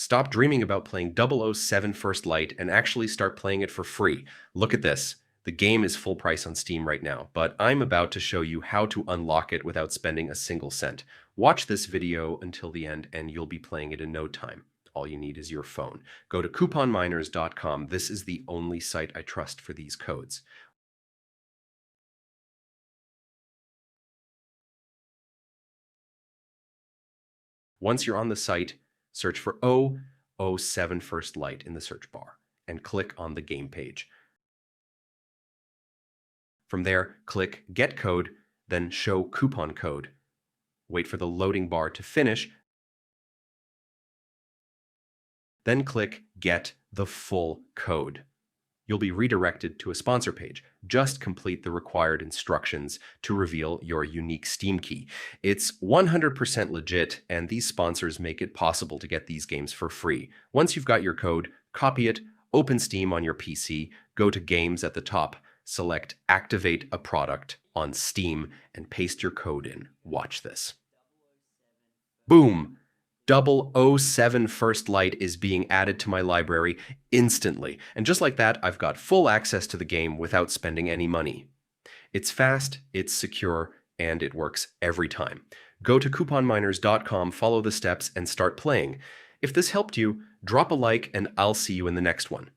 Stop dreaming about playing 007 First Light and actually start playing it for free. Look at this. The game is full price on Steam right now, but I'm about to show you how to unlock it without spending a single cent. Watch this video until the end and you'll be playing it in no time. All you need is your phone. Go to couponminers.com. This is the only site I trust for these codes. Once you're on the site, search for 007 First Light in the search bar and click on the game page. From there, click Get Code, then Show Coupon Code. Wait for the loading bar to finish, then click Get the Full Code. You'll be redirected to a sponsor page. Just complete the required instructions to reveal your unique Steam key. It's 100% legit, and these sponsors make it possible to get these games for free. Once you've got your code, copy it, open Steam on your PC, go to Games at the top, select Activate a Product on Steam, and paste your code in. Watch this. Boom! 007 First Light is being added to my library instantly. And just like that, I've got full access to the game without spending any money. It's fast, it's secure, and it works every time. Go to couponminers.com, follow the steps, and start playing. If this helped you, drop a like, and I'll see you in the next one.